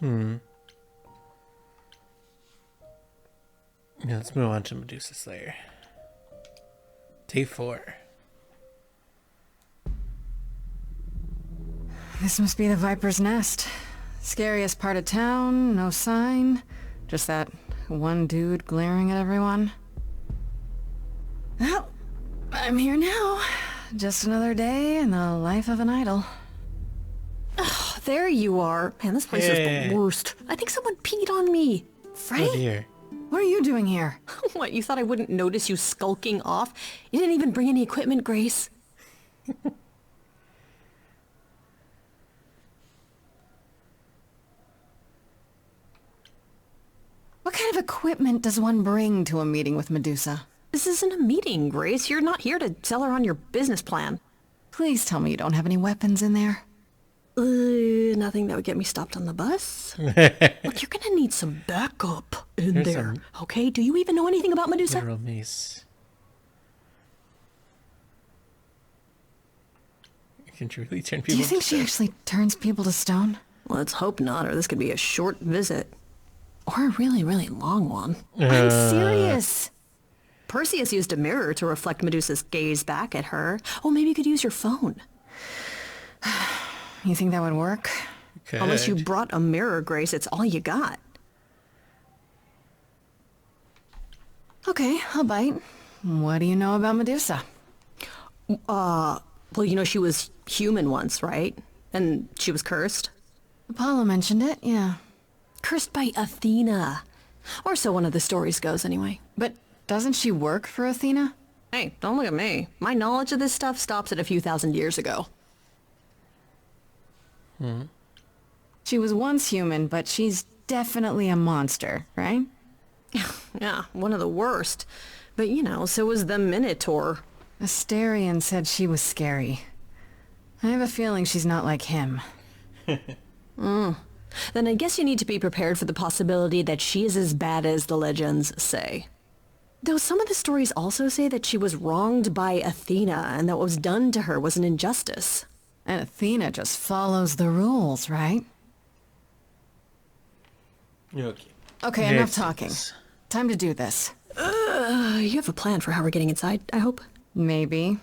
Hmm. Yeah, let's move on to Medusa Slayer. Day 4. This must be the Viper's Nest. Scariest part of town, no sign. Just that one dude glaring at everyone. Well, I'm here now. Just another day in the life of an idol. Oh, there you are. Man, this place is the worst. I think someone peed on me. Freddie? Oh dear. What are you doing here? What, you thought I wouldn't notice you skulking off? You didn't even bring any equipment, Grace. What kind of equipment does one bring to a meeting with Medusa? This isn't a meeting, Grace. You're not here to sell her on your business plan. Please tell me you don't have any weapons in there. Nothing that would get me stopped on the bus. Look, you're gonna need some backup in There's there. some Okay, do you even know anything about Medusa? Literal mace. Can you really turn people Do you think to she stone? actually turns people to stone? Let's hope not, or this could be a short visit. Or a really, really long one. I'm serious. Perseus used a mirror to reflect Medusa's gaze back at her. Oh, maybe you could use your phone. You think that would work? Could. Unless you brought a mirror, Grace, it's all you got. Okay, I'll bite. What do you know about Medusa? Well, you know she was human once, right? And she was cursed. Apollo mentioned it, yeah. Cursed by Athena. Or so one of the stories goes, anyway. But doesn't she work for Athena? Hey, don't look at me. My knowledge of this stuff stops at a few thousand years ago. She was once human, but she's definitely a monster, right? Yeah, one of the worst. But, you know, so was the Minotaur. Asterion said she was scary. I have a feeling she's not like him. Then I guess you need to be prepared for the possibility that she is as bad as the legends say. Though some of the stories also say that she was wronged by Athena and that what was done to her was an injustice. And Athena just follows the rules, right? Okay. Okay, enough talking. Time to do this. You have a plan for how we're getting inside, I hope? Maybe.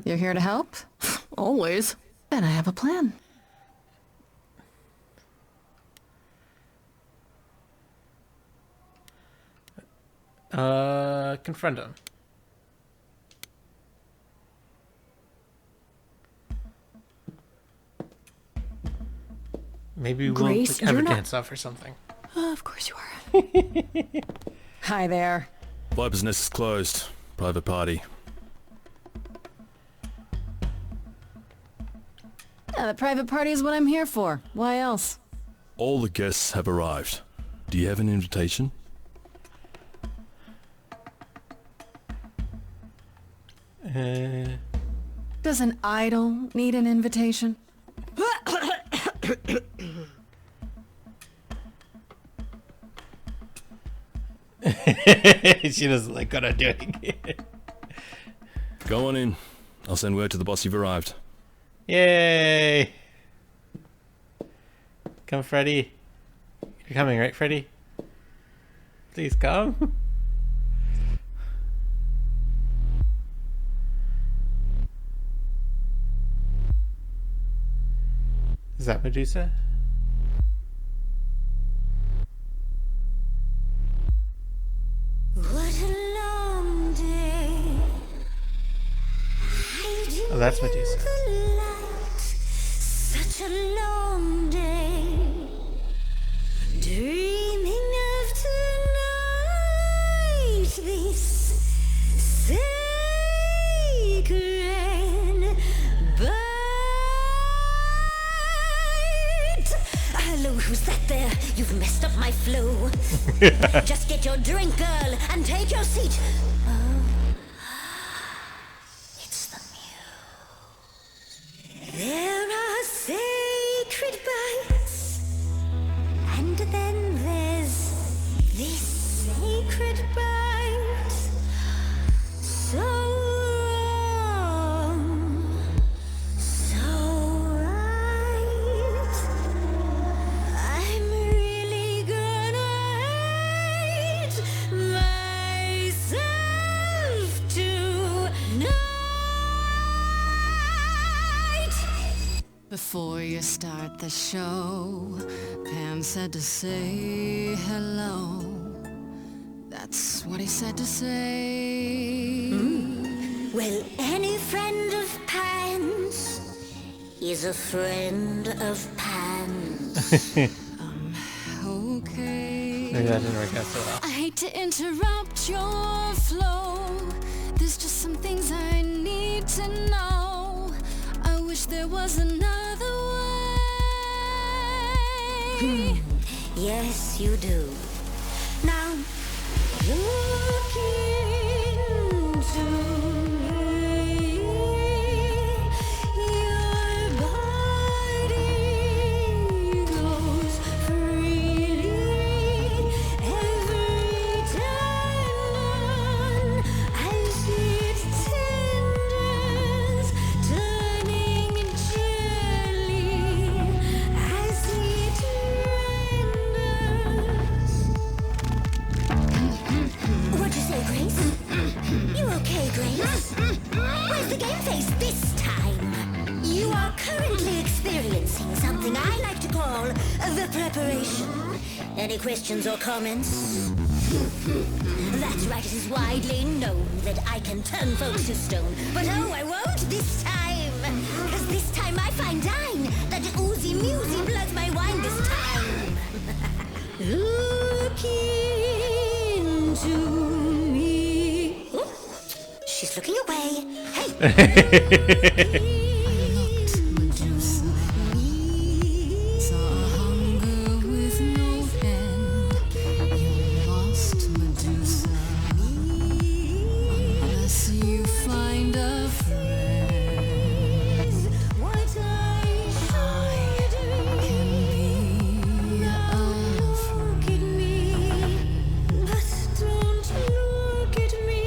You're here to help? Always. Then I have a plan. Confront him. Maybe we'll Grace, have a you're not- dance off or something. Of course you are. Hi there. Viper's Nest is closed. Private party. Yeah, the private party is what I'm here for. Why else? All the guests have arrived. Do you have an invitation? Does an idol need an invitation? She doesn't like what I'm doing. Go on in. I'll send word to the boss you've arrived. Yay! Come, Freddy. You're coming, right, Freddy? Please come. Is that Medusa? What a long day. Oh, that's Medusa. Such a long day. Dreaming of tonight. This sacred bite. Hello, who's that there? You've messed up my flow. Just get your drink, girl, and take your seat. Oh, it's the muse. There are sacred bites, and then there's this sacred bite. So wrong, so right. I'm you start the show? Pan said to say hello. That's what he said to say. Well, any friend of Pan's is a friend of Pan's. Okay. Maybe that didn't work out so well. I hate to interrupt your flow. There's just some things I need to know. I wish there was another way. Yes, you do. Now, look into me. Your body goes freely every time as it tenders, turning gently as it renders. What'd you say, Grace? You okay, Grace? Where's the game face this time? You are currently experiencing something I like to call the preparation. Any questions or comments? That's right, it is widely known that I can turn folks to stone. But oh, I won't this time. Cause this time I find dine that oozy musy bloods my wine this time. Look into me. Oh, she's looking away. Hey! Medusa saw hunger with no end. You lost Medusa unless you find a friend. What I Can be a look at me, but don't look at me.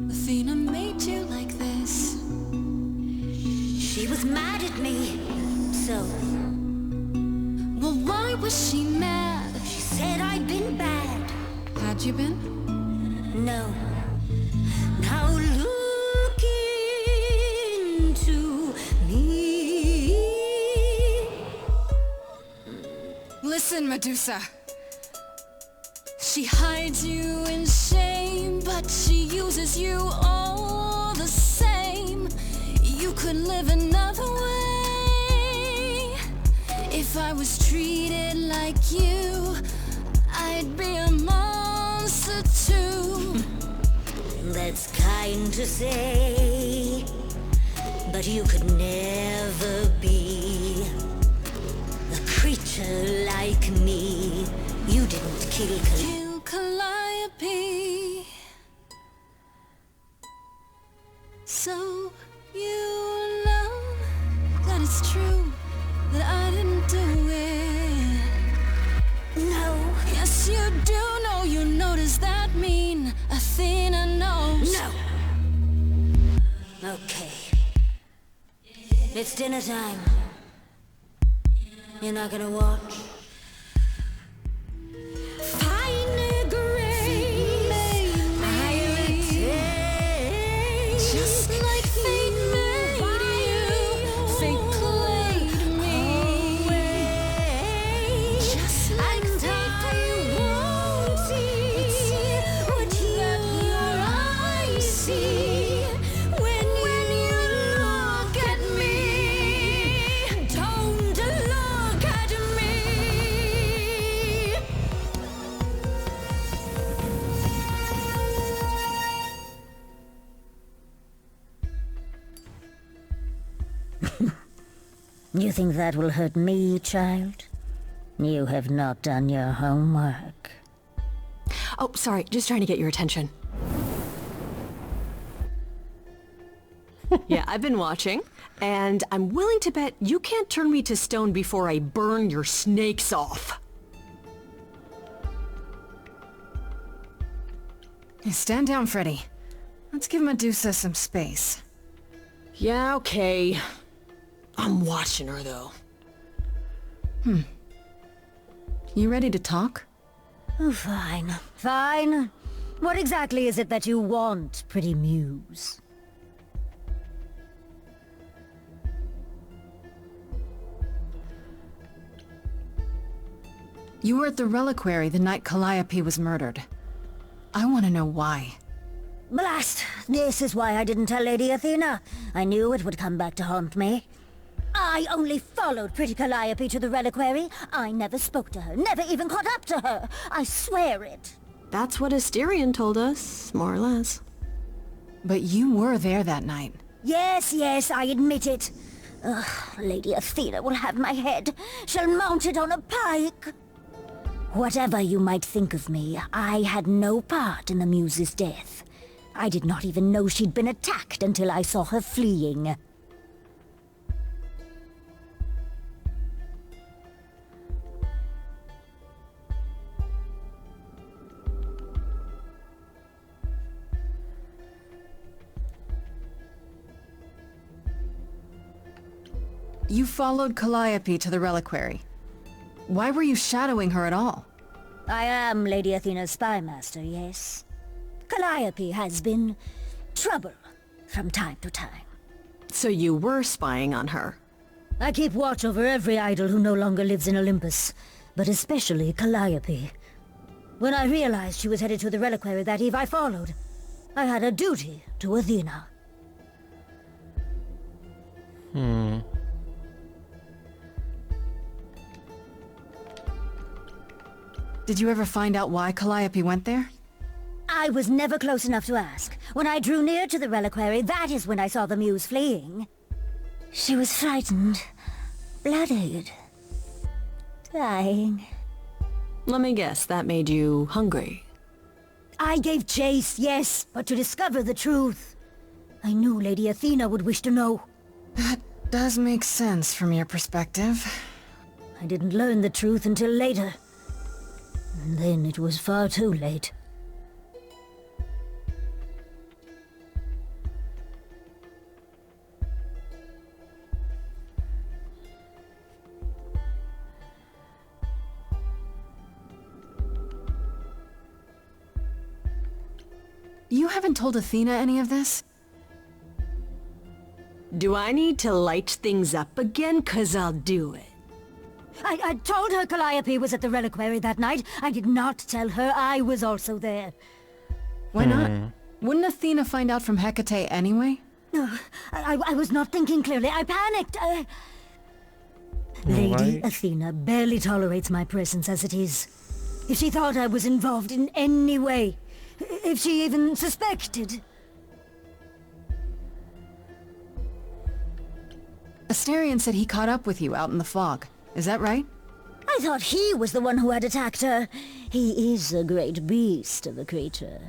Athena made you like this. She was mad at me, so Well, why was she mad? she said I'd been bad. Had you been? No. Now look into me. Listen, Medusa. She hides you in shame, but she uses you all the same. You could live another way. If I was treated like you, I'd be a monster too. That's kind to say, but you could never be a creature like me. You didn't kill Calliope. So you know that it's true that I didn't do it. No. Yes, you do know. You know, does that mean Athena knows? No. Okay. It's dinner time. You're not gonna watch? Fine grace, I'll take. Just like fate made you, fate played me. Just like And I won't see what your eyes see when you look at me. Don't look at me. You think that will hurt me, child? You have not done your homework. Oh, sorry, just trying to get your attention. Yeah, I've been watching, and I'm willing to bet you can't turn me to stone before I burn your snakes off. Hey, stand down, Freddy. Let's give Medusa some space. Yeah, okay. I'm watching her, though. You ready to talk? Oh, fine. Fine. What exactly is it that you want, pretty muse? You were at the reliquary the night Calliope was murdered. I want to know why. Blast! This is why I didn't tell Lady Athena. I knew it would come back to haunt me. I only followed pretty Calliope to the reliquary. I never spoke to her, never even caught up to her. I swear it. That's what Asterion told us, more or less. But you were there that night. Yes, I admit it. Ugh, Lady Athena will have my head. She'll mount it on a pike. Whatever you might think of me, I had no part in the Muse's death. I did not even know she'd been attacked until I saw her fleeing. You followed Calliope to the reliquary. Why were you shadowing her at all? I am Lady Athena's spy master, yes. Calliope has been trouble from time to time. So you were spying on her? I keep watch over every idol who no longer lives in Olympus, but especially Calliope. When I realized she was headed to the reliquary that eve, I followed. I had a duty to Athena. Did you ever find out why Calliope went there? I was never close enough to ask. When I drew near to the reliquary, that is when I saw the muse fleeing. She was frightened, bloodied, dying. Let me guess, that made you hungry. I gave chase, yes, but to discover the truth. I knew Lady Athena would wish to know. That does make sense from your perspective. I didn't learn the truth until later. And then it was far too late. You haven't told Athena any of this? Do I need to light things up again? 'Cause I'll do it. I told her Calliope was at the reliquary that night. I did not tell her I was also there. Why not? Wouldn't Athena find out from Hecate anyway? I was not thinking clearly. I panicked. Lady Why? Athena barely tolerates my presence as it is. If she thought I was involved in any way, if she even suspected... Asterion said he caught up with you out in the fog. Is that right? I thought he was the one who had attacked her. He is a great beast of a creature.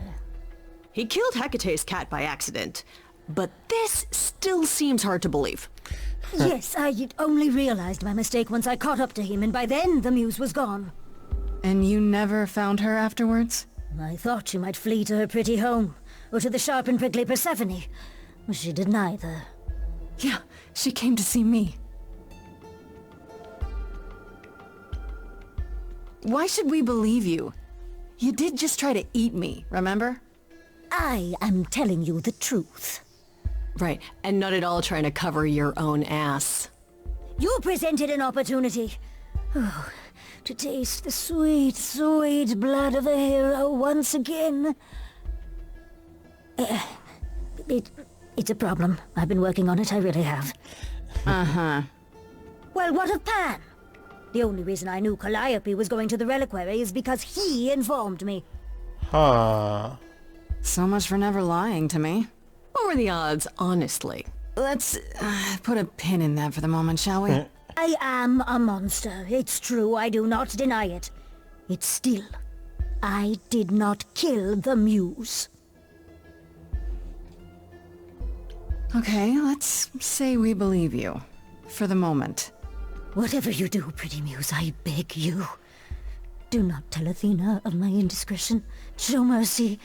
He killed Hecate's cat by accident, but this still seems hard to believe. Yes, I only realized my mistake once I caught up to him, and by then the muse was gone. And you never found her afterwards? I thought she might flee to her pretty home, or to the sharp and prickly Persephone. She did neither. Yeah, she came to see me. Why should we believe you? You did just try to eat me, remember? I am telling you the truth. Right, and not at all trying to cover your own ass. You presented an opportunity. Oh, to taste the sweet, sweet blood of a hero once again. It's a problem. I've been working on it, I really have. Uh-huh. Well, what of Pan? The only reason I knew Calliope was going to the reliquary is because he informed me. Huh. So much for never lying to me. What were the odds, honestly? Let's put a pin in that for the moment, shall we? I am a monster. It's true, I do not deny it. It's still, I did not kill the muse. Okay, let's say we believe you. For the moment. Whatever you do, pretty muse, I beg you. Do not tell Athena of my indiscretion. Show mercy.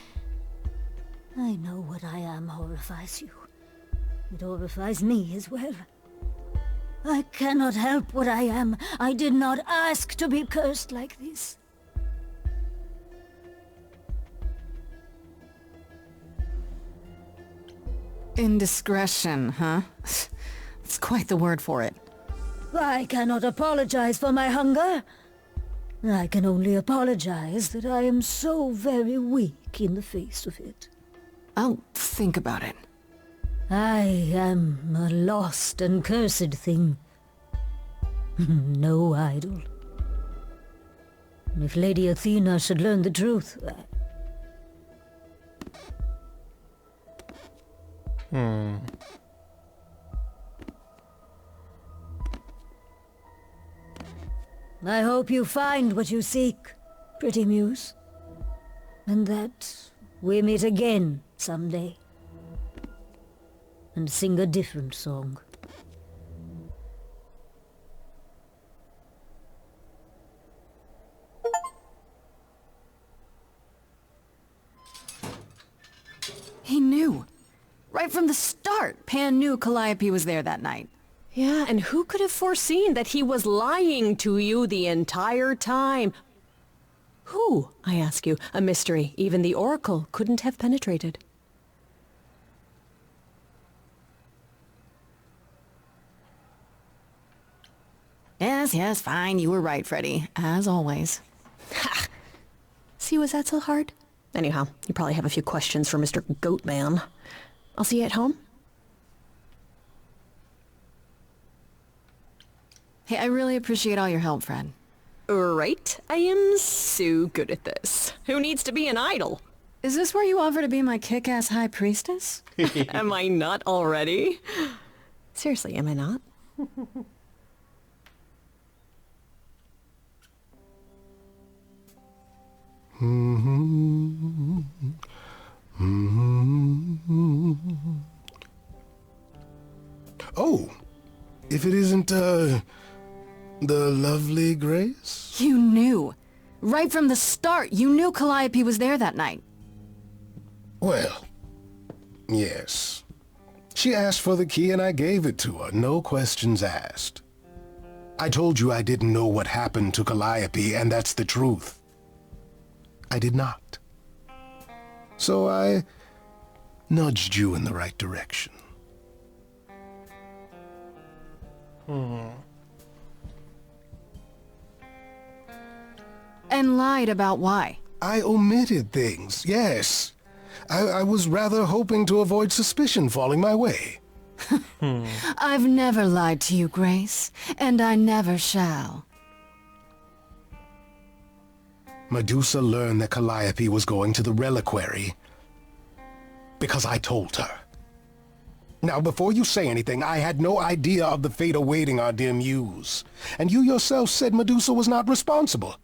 I know what I am horrifies you. It horrifies me as well. I cannot help what I am. I did not ask to be cursed like this. Indiscretion, huh? It's quite the word for it. I cannot apologize for my hunger. I can only apologize that I am so very weak in the face of it. I'll think about it. I am a lost and cursed thing. No idol. If Lady Athena should learn the truth... I hope you find what you seek, pretty muse. And that we meet again someday. And sing a different song. He knew. Right from the start, Pan knew Calliope was there that night. Yeah, and who could have foreseen that he was lying to you the entire time? Who, I ask you, a mystery even the Oracle couldn't have penetrated. Yes, fine, you were right, Freddy, as always. Ha! See, was that so hard? Anyhow, you probably have a few questions for Mr. Goatman. I'll see you at home. Hey, I really appreciate all your help, Fred. Right? I am so good at this. Who needs to be an idol? Is this where you offer to be my kick-ass high priestess? Am I not already? Seriously, am I not? Oh, if it isn't, the lovely Grace? You knew. Right from the start, you knew Calliope was there that night. Well, yes. She asked for the key and I gave it to her, no questions asked. I told you I didn't know what happened to Calliope, and that's the truth. I did not. So I nudged you in the right direction. And lied about why. I omitted things, yes. I was rather hoping to avoid suspicion falling my way. I've never lied to you, Grace, and I never shall. Medusa learned that Calliope was going to the reliquary because I told her. Now, before you say anything, I had no idea of the fate awaiting our dear muse. And you yourself said Medusa was not responsible.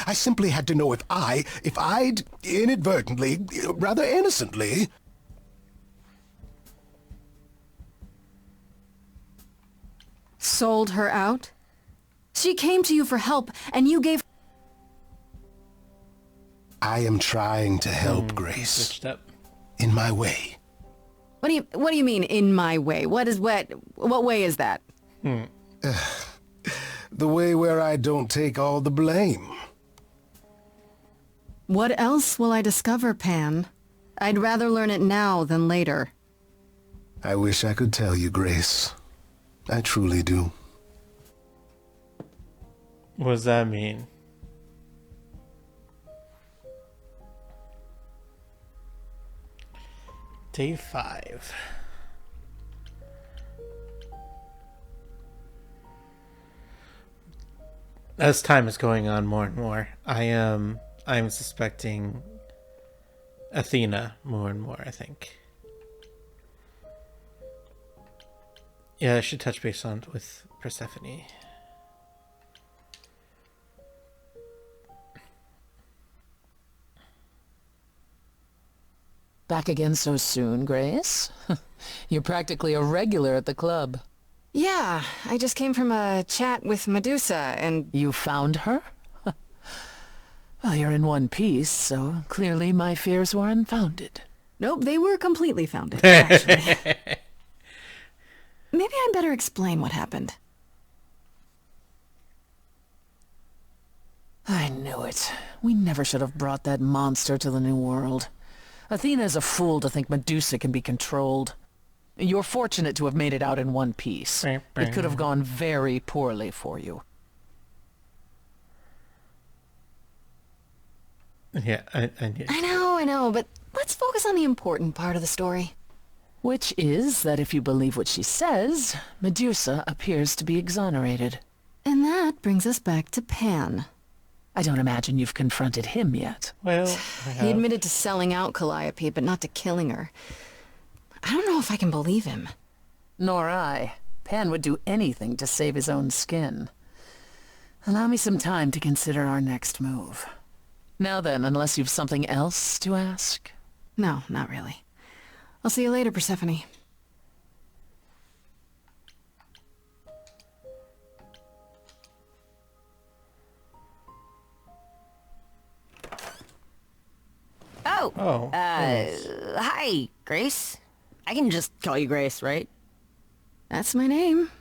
I simply had to know if I'd inadvertently, rather innocently... Sold her out? She came to you for help, and you gave... I am trying to help Grace. Switched up. In my way. What do you mean, in my way? What way is that? The way where I don't take all the blame. What else will I discover, Pan? I'd rather learn it now than later. I wish I could tell you, Grace. I truly do. What does that mean? Day 5. As time is going on more and more, I'm suspecting Athena more and more, I think. Yeah, I should touch base on with Persephone. Back again so soon, Grace? You're practically a regular at the club. Yeah, I just came from a chat with Medusa, and... You found her? Well, you're in one piece, so clearly my fears were unfounded. Nope, they were completely founded, actually. Maybe I better explain what happened. I knew it. We never should have brought that monster to the New World. Athena's a fool to think Medusa can be controlled. You're fortunate to have made it out in one piece. It could have gone very poorly for you. Yeah, I know, but let's focus on the important part of the story. Which is that if you believe what she says, Medusa appears to be exonerated. And that brings us back to Pan. I don't imagine you've confronted him yet. Well, He admitted to selling out Calliope, but not to killing her. I don't know if I can believe him. Nor I. Pan would do anything to save his own skin. Allow me some time to consider our next move. Now then, unless you've something else to ask? No, not really. I'll see you later, Persephone. Oh. Hi, Grace. I can just call you Grace, right? That's my name.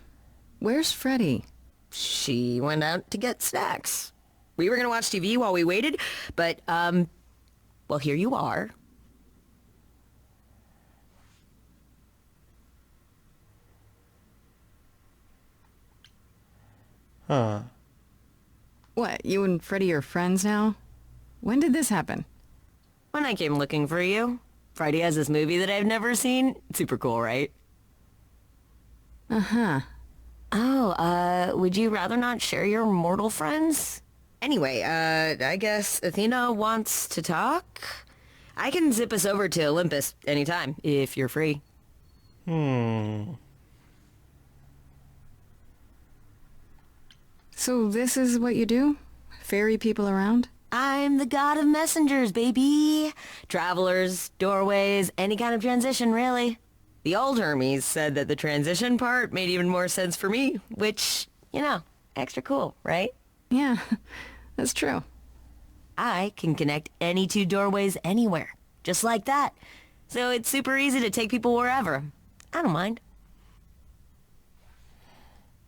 Where's Freddy? She went out to get snacks. We were gonna watch TV while we waited, but, well, here you are. Huh. What, you and Freddy are friends now? When did this happen? When I came looking for you. Friday has this movie that I've never seen. Super cool, right? Uh-huh. Oh, would you rather not share your mortal friends? Anyway, I guess Athena wants to talk? I can zip us over to Olympus anytime, if you're free. So this is what you do? Ferry people around? I'm the god of messengers, baby. Travelers, doorways, any kind of transition, really. The old Hermes said that the transition part made even more sense for me, which, you know, extra cool, right? Yeah, that's true. I can connect any two doorways anywhere, just like that. So it's super easy to take people wherever. I don't mind.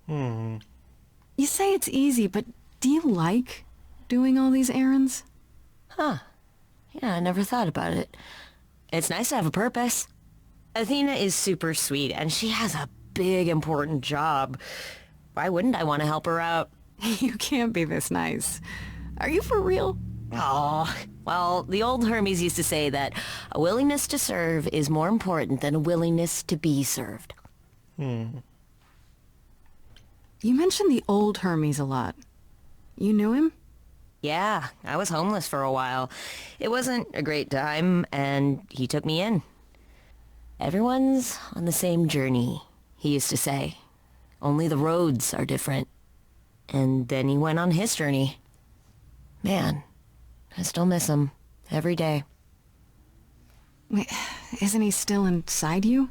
You say it's easy, but do you like doing all these errands? Huh. Yeah, I never thought about it. It's nice to have a purpose. Athena is super sweet, and she has a big, important job. Why wouldn't I want to help her out? You can't be this nice. Are you for real? Oh, well, the old Hermes used to say that a willingness to serve is more important than a willingness to be served. You mentioned the old Hermes a lot. You knew him? Yeah, I was homeless for a while. It wasn't a great time, and he took me in. Everyone's on the same journey, he used to say. Only the roads are different. And then he went on his journey. Man, I still miss him every day. Wait, isn't he still inside you?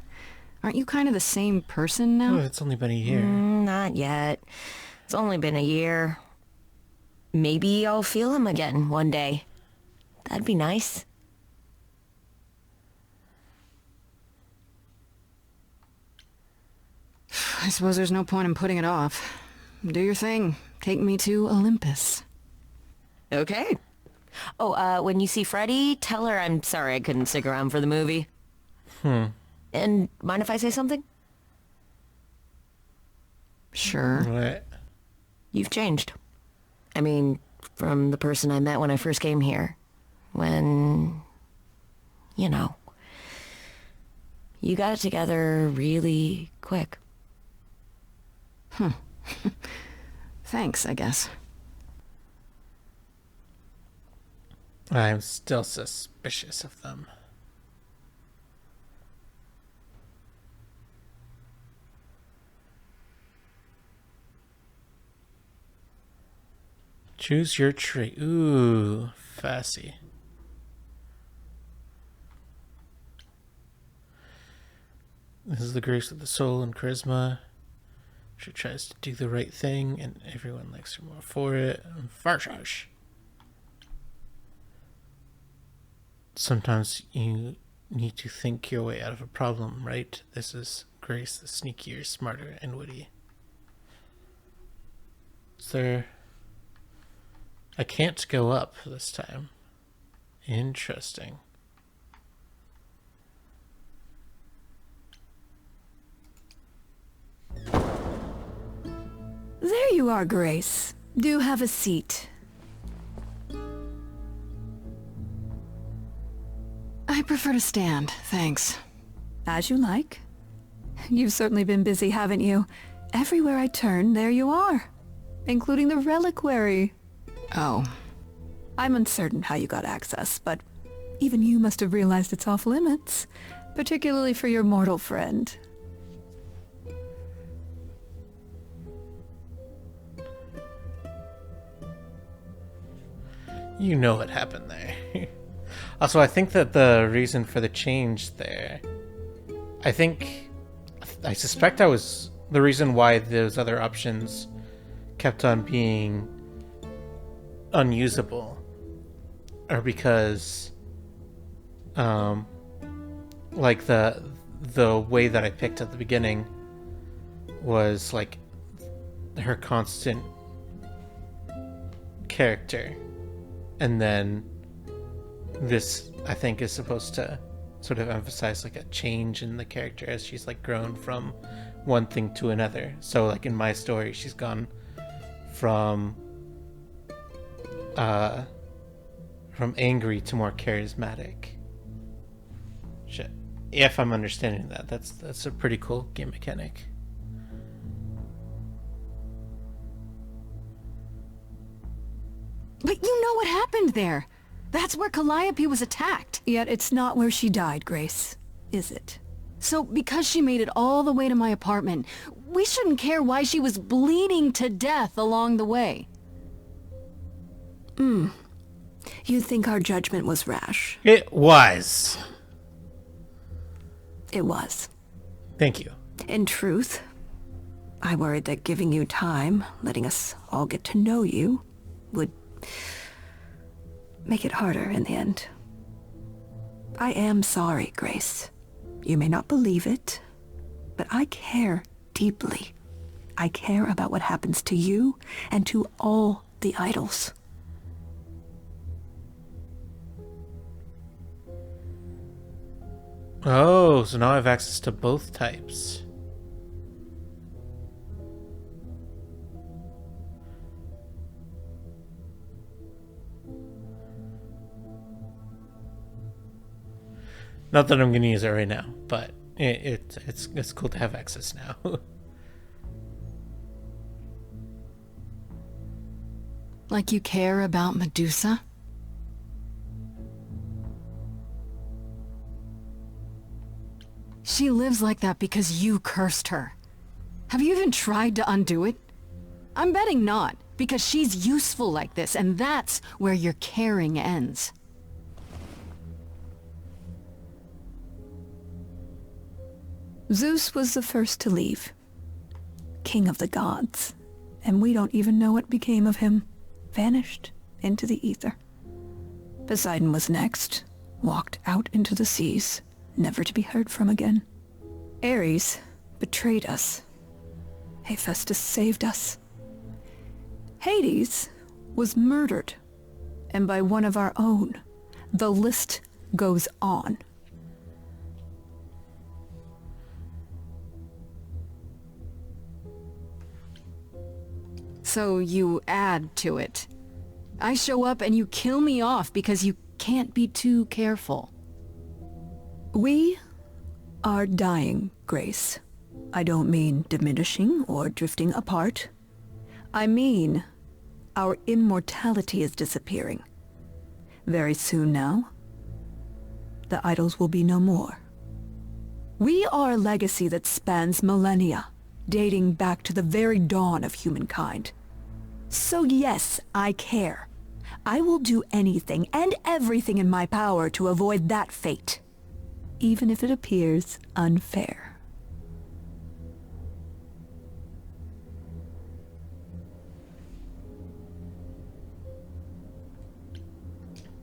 Aren't you kind of the same person now? Oh, it's only been a year. Not yet. It's only been a year. Maybe I'll feel him again one day. That'd be nice. I suppose there's no point in putting it off. Do your thing. Take me to Olympus. Okay. Oh, when you see Freddy, tell her I'm sorry I couldn't stick around for the movie. And mind if I say something? Sure. What? You've changed. I mean, from the person I met when I first came here. When, you know, you got it together really quick. Thanks, I guess. I'm still suspicious of them. Choose your trait. Ooh, fussy. This is the grace of the soul and charisma. She tries to do the right thing, and everyone likes her more for it. Farshash. Sometimes you need to think your way out of a problem, right? This is Grace, the sneakier, smarter, and witty. Is there... I can't go up this time. Interesting. you are, Grace. Do have a seat. I prefer to stand, thanks. As you like. You've certainly been busy, haven't you? Everywhere I turn, there you are. Including the reliquary. Oh. I'm uncertain how you got access, but even you must have realized it's off limits. Particularly for your mortal friend. You know what happened there. Also, I think that the reason for the change there, I suspect I was the reason why those other options kept on being unusable, or because, like the way that I picked at the beginning was like her constant character, and then this, I think, is supposed to sort of emphasize like a change in the character as she's like grown from one thing to another. So like in my story, she's gone from angry to more charismatic. Shit. If I'm understanding that, that's a pretty cool game mechanic. But you know what happened there. That's where Calliope was attacked. Yet it's not where she died, Grace, is it? So because she made it all the way to my apartment, we shouldn't care why she was bleeding to death along the way. You think our judgment was rash? It was. It was. Thank you. In truth, I worried that giving you time, letting us all get to know you, would make it harder in the end. I am sorry, Grace. You may not believe it, but I care deeply. I care about what happens to you and to all the idols. Oh, so now I have access to both types. Not that I'm going to use it right now, but it's cool to have access now. Like you care about Medusa? She lives like that because you cursed her. Have you even tried to undo it? I'm betting not, because she's useful like this, and that's where your caring ends. Zeus was the first to leave. King of the gods. And we don't even know what became of him. Vanished into the ether. Poseidon was next. Walked out into the seas, never to be heard from again. Ares betrayed us. Hephaestus saved us. Hades was murdered. And by one of our own. The list goes on. So you add to it. I show up and you kill me off because you can't be too careful. We are dying, Grace. I don't mean diminishing or drifting apart. I mean our immortality is disappearing. Very soon now, the idols will be no more. We are a legacy that spans millennia, dating back to the very dawn of humankind. So yes, I care. I will do anything and everything in my power to avoid that fate, even if it appears unfair.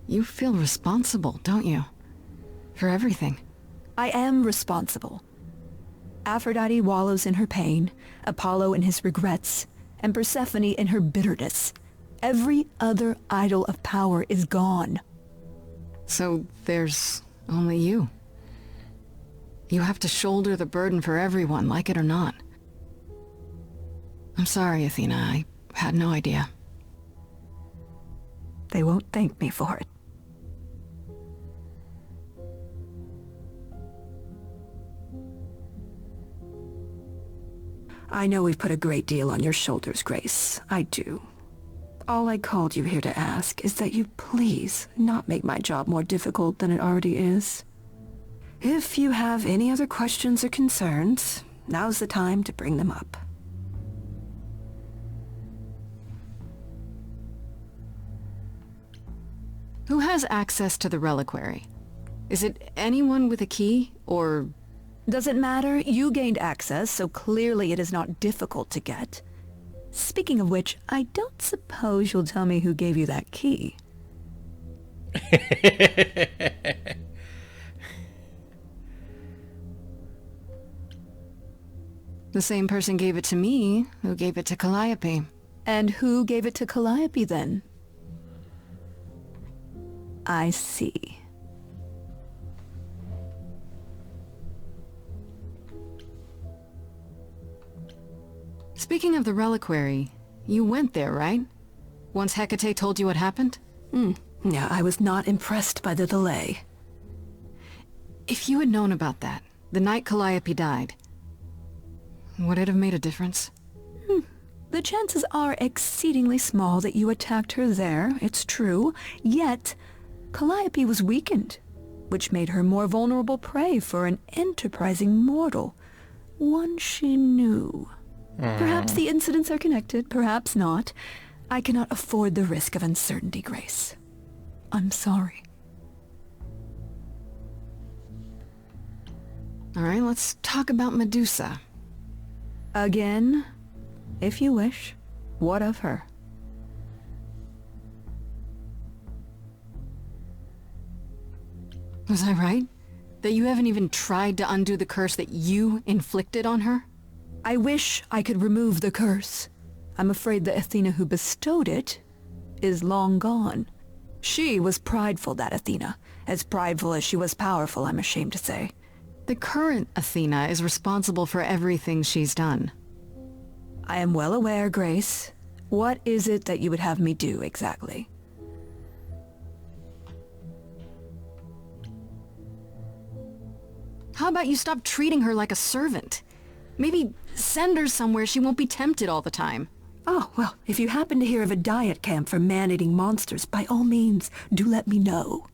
You feel responsible, don't you? For everything. I am responsible. Aphrodite wallows in her pain, Apollo in his regrets, and Persephone in her bitterness. Every other idol of power is gone. So there's only you. You have to shoulder the burden for everyone, like it or not. I'm sorry, Athena. I had no idea. They won't thank me for it. I know we've put a great deal on your shoulders, Grace. I do. All I called you here to ask is that you please not make my job more difficult than it already is. If you have any other questions or concerns, now's the time to bring them up. Who has access to the reliquary? Is it anyone with a key, or... Doesn't matter. You gained access, so clearly it is not difficult to get. Speaking of which, I don't suppose you'll tell me who gave you that key. The same person gave it to me, who gave it to Calliope. And who gave it to Calliope, then? I see. Speaking of the reliquary, you went there, right? Once Hecate told you what happened? Yeah, I was not impressed by the delay. If you had known about that, the night Calliope died, would it have made a difference? The chances are exceedingly small that you attacked her there, it's true. Yet, Calliope was weakened, which made her more vulnerable prey for an enterprising mortal. One she knew. Perhaps the incidents are connected, perhaps not. I cannot afford the risk of uncertainty, Grace. I'm sorry. All right, let's talk about Medusa. Again, if you wish. What of her? Was I right? That you haven't even tried to undo the curse that you inflicted on her? I wish I could remove the curse. I'm afraid the Athena who bestowed it is long gone. She was prideful, that Athena. As prideful as she was powerful, I'm ashamed to say. The current Athena is responsible for everything she's done. I am well aware, Grace. What is it that you would have me do, exactly? How about you stop treating her like a servant? Maybe send her somewhere she won't be tempted all the time. Oh, well, if you happen to hear of a diet camp for man-eating monsters, by all means, do let me know.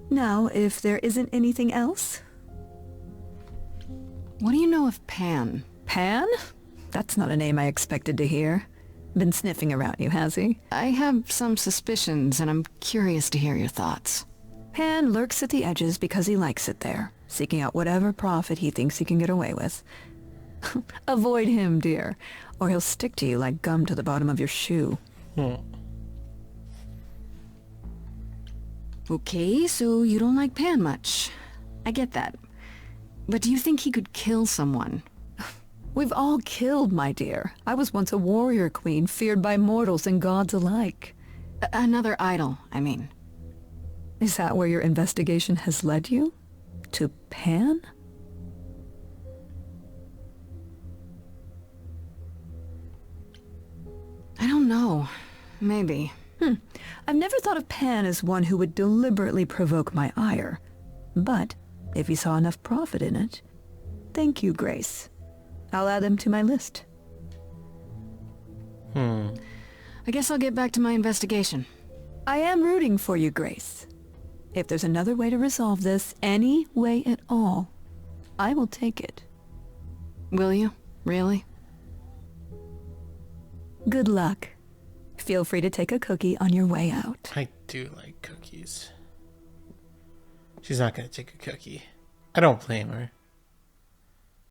Now, if there isn't anything else? What do you know of Pan? Pan? That's not a name I expected to hear. Been sniffing around you, has he? I have some suspicions, and I'm curious to hear your thoughts. Pan lurks at the edges because he likes it there, seeking out whatever profit he thinks he can get away with. Avoid him, dear, or he'll stick to you like gum to the bottom of your shoe. Okay, so you don't like Pan much. I get that. But do you think he could kill someone? We've all killed, my dear. I was once a warrior queen, feared by mortals and gods alike. Another idol, I mean. Is that where your investigation has led you? To Pan? I don't know. Maybe. I've never thought of Pan as one who would deliberately provoke my ire. But if he saw enough profit in it... Thank you, Grace. I'll add them to my list. I guess I'll get back to my investigation. I am rooting for you, Grace. If there's another way to resolve this, any way at all, I will take it. Will you? Really? Good luck. Feel free to take a cookie on your way out. I do like cookies. She's not going to take a cookie. I don't blame her.